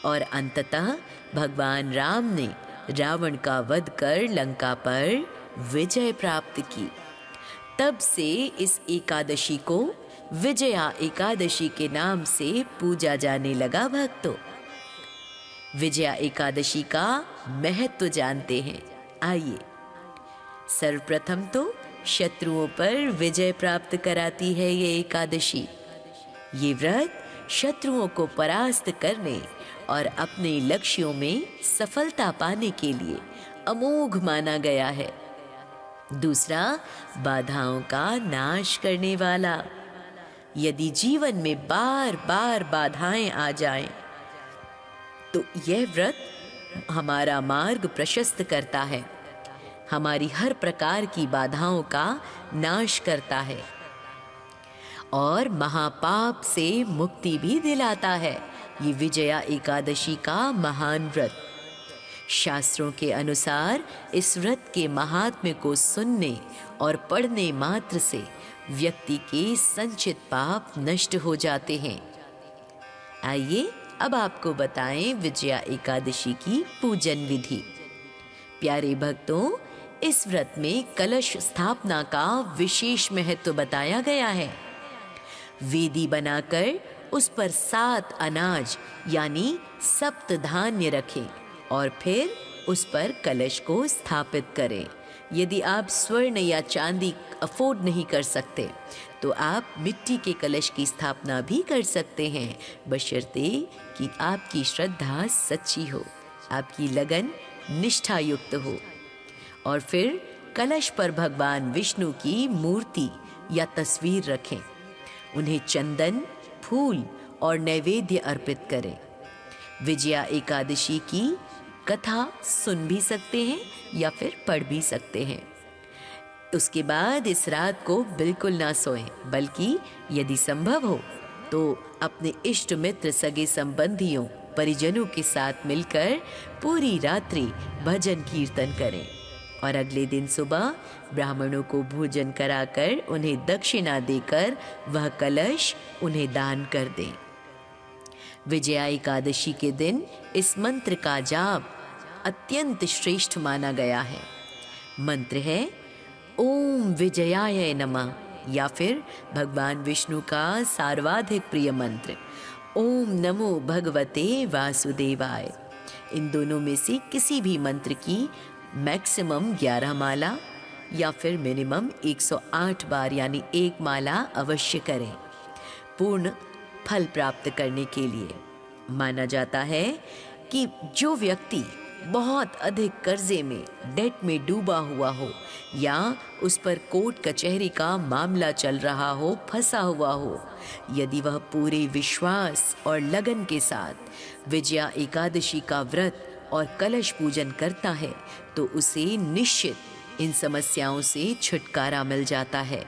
और अंततः भगवान राम ने रावण का वध कर लंका पर विजय प्राप्त की। तब से इस एकादशी को विजया एकादशी के नाम से पूजा जाने लगा। भक्तों, विजया एकादशी का महत्व जानते हैं। आइए, सर्वप्रथम तो शत्रुओं पर विजय प्राप्त कराती है ये एकादशी। ये व्रत शत्रुओं को परास्त करने और अपने लक्ष्यों में सफलता पाने के लिए अमोघ माना गया है। दूसरा, बाधाओं का नाश करने वाला। यदि जीवन में बार बार बाधाएं आ जाएं, तो यह व्रत हमारा मार्ग प्रशस्त करता है, हमारी हर प्रकार की बाधाओं का नाश करता है और महापाप से मुक्ति भी दिलाता है। ये विजया एकादशी का महान व्रत। शास्त्रों के अनुसार इस व्रत के महात्म्य को सुनने और पढ़ने मात्र से व्यक्ति के संचित पाप नष्ट हो जाते हैं। आइए अब आपको बताएं विजया एकादशी की पूजन विधि। प्यारे भक्तों, इस व्रत में कलश स्थापना का विशेष महत्व बताया गया है। वेदी बनाकर उस पर 7 अनाज यानी सप्त धान्य रखें और फिर उस पर कलश को स्थापित करें। यदि आप स्वर्ण या चांदी अफोर्ड नहीं कर सकते तो आप मिट्टी के कलश की स्थापना भी कर सकते हैं, बशर्ते कि आपकी श्रद्धा सच्ची हो, आपकी लगन निष्ठा युक्त हो। और फिर कलश पर भगवान विष्णु की मूर्ति या तस्वीर रखें। उन्हें चंदन, फूल और नैवेद्य अर्पित करें। विजया एकादशी की कथा सुन भी सकते हैं या फिर पढ़ भी सकते हैं। उसके बाद इस रात को बिल्कुल ना सोएं, बल्कि यदि संभव हो तो अपने इष्ट मित्र, सगे संबंधियों, परिजनों के साथ मिलकर पूरी रात्रि भजन कीर्तन करें और अगले दिन सुबह ब्राह्मणों को भोजन कराकर उन्हें दक्षिणा देकर वह कलश उन्हें दान कर दें। विजया एकादशी के दिन इस मंत्र का जाप अत्यंत श्रेष्ठ माना गया है। मंत्र है ओम विजयाय नमः, या फिर भगवान विष्णु का सर्वाधिक प्रिय मंत्र ओम नमो भगवते वासुदेवाय। इन दोनों में से किसी भी मंत्र की मैक्सिमम 11 माला या फिर मिनिमम 108 बार यानी 1 माला अवश्य करें पूर्ण फल प्राप्त करने के लिए। माना जाता है कि जो व्यक्ति बहुत अधिक कर्जे में, डेट में डूबा हुआ हो या उस पर कोर्ट कचहरी का मामला चल रहा हो, फंसा हुआ हो, यदि वह पूरे विश्वास और लगन के साथ विजया एकादशी का व्रत और कलश पूजन करता है तो उसे निश्चित इन समस्याओं से छुटकारा मिल जाता है।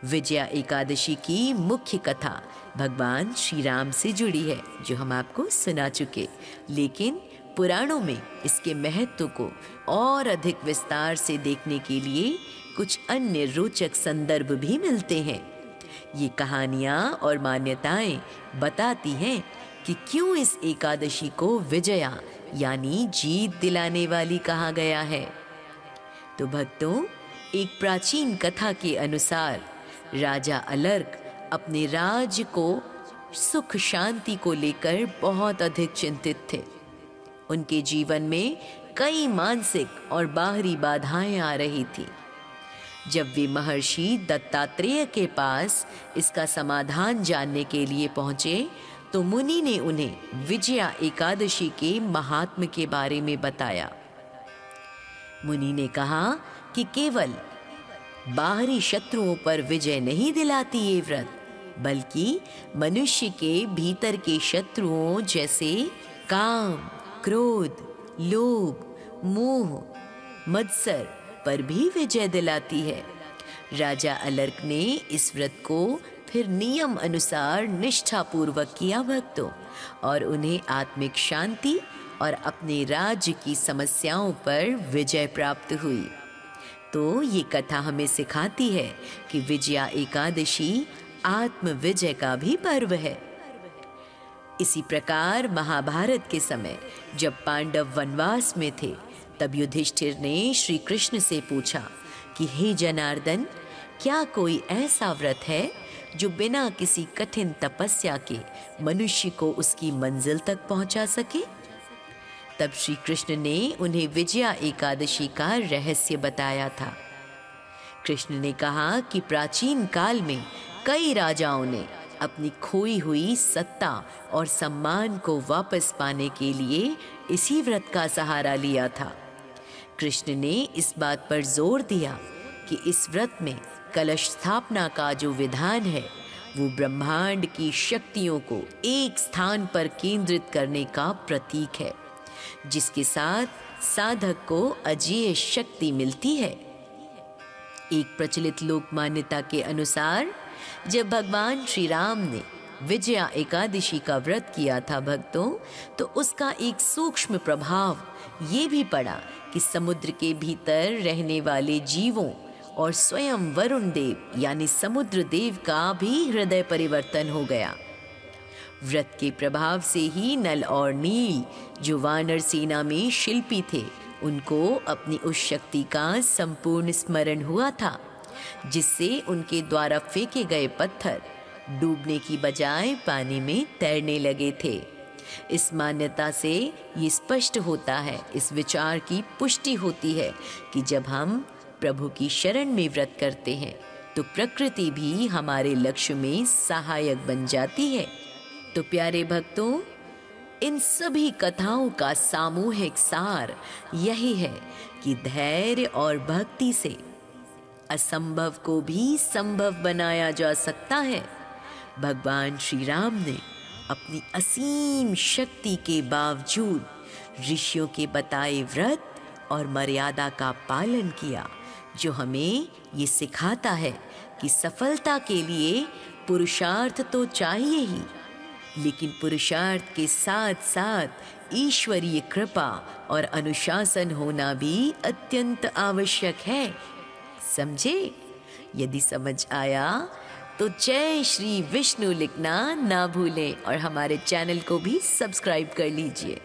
विजया एकादशी की मुख्य कथा भगवान श्री राम से जुड़ी है, जो हम आपको सुना चुके, लेकिन पुराणों में इसके महत्व को और अधिक विस्तार से देखने के लिए कुछ अन्य रोचक संदर्भ भी मिलते हैं। ये कहानियाँ और मान्यताएं बताती हैं कि क्यों इस एकादशी को विजया यानी जीत दिलाने वाली कहा गया है। तो भक्तों, एक प्राचीन कथा के अनुसार राजा अलर्क अपने राज्य को सुख शांति को लेकर बहुत अधिक चिंतित थे। उनके जीवन में कई मानसिक और बाहरी बाधाएं आ रही थी। जब वे महर्षि दत्तात्रेय के पास इसका समाधान जानने के लिए पहुंचे तो मुनि ने उन्हें विजया एकादशी के महात्म्य के बारे में बताया। मुनि ने कहा कि केवल बाहरी शत्रुओं पर विजय नहीं दिलाती ये व्रत, बल्कि मनुष्य के भीतर के शत्रुओं जैसे काम, क्रोध, लोभ, मोह, मत्सर पर भी विजय दिलाती है। राजा अलर्क ने इस व्रत को फिर नियम अनुसार निष्ठापूर्वक किया भक्तों, और उन्हें आत्मिक शांति और अपने राज्य की समस्याओं पर विजय प्राप्त हुई। तो ये कथा हमें सिखाती है कि विजया एकादशी आत्म विजय का भी पर्व है। इसी प्रकार महाभारत के समय जब पांडव वनवास में थे, तब युधिष्ठिर ने श्री कृष्ण से पूछा कि हे जनार्दन, क्या कोई ऐसा व्रत है जो बिना किसी कठिन तपस्या के मनुष्य को उसकी मंजिल तक पहुंचा सके? तब श्री कृष्ण ने उन्हें विजया एकादशी का रहस्य बताया था। कृष्ण ने कहा कि प्राचीन काल में कई राजाओं ने अपनी खोई हुई सत्ता और सम्मान को वापस पाने के लिए इसी व्रत का सहारा लिया था। कृष्ण ने इस बात पर जोर दिया कि इस व्रत में कलश स्थापना का जो विधान है वो ब्रह्मांड की शक्तियों को एक स्थान पर केंद्रित करने का प्रतीक है, जिसके साथ साधक को अजेय शक्ति मिलती है। एक प्रचलित लोक मान्यता के अनुसार जब भगवान श्री राम ने विजया एकादशी का व्रत किया था भक्तों, तो उसका एक सूक्ष्म प्रभाव ये भी पड़ा कि समुद्र के भीतर रहने वाले जीवों और स्वयं वरुण देव यानी समुद्र देव का भी हृदय परिवर्तन हो गया। व्रत के प्रभाव से ही नल और नील जो वानर सेना में शिल्पी थे, उनको अपनी उस शक्ति का संपूर्ण स्मरण हुआ था, जिससे उनके द्वारा फेंके गए पत्थर डूबने की बजाय पानी में तैरने लगे थे। इस मान्यता से ये स्पष्ट होता है, इस विचार की पुष्टि होती है कि जब हम प्रभु की शरण में व्रत करते हैं तो प्रकृति भी हमारे लक्ष्य में सहायक बन जाती है। तो प्यारे भक्तों, इन सभी कथाओं का सामूहिक सार यही है कि धैर्य और भक्ति से असंभव को भी संभव बनाया जा सकता है। भगवान श्री राम ने अपनी असीम शक्ति के बावजूद ऋषियों के बताए व्रत और मर्यादा का पालन किया, जो हमें ये सिखाता है कि सफलता के लिए पुरुषार्थ तो चाहिए ही, लेकिन पुरुषार्थ के साथ साथ ईश्वरीय कृपा और अनुशासन होना भी अत्यंत आवश्यक है। समझे? यदि समझ आया तो जय श्री विष्णु लिखना ना भूलें और हमारे चैनल को भी सब्सक्राइब कर लीजिए।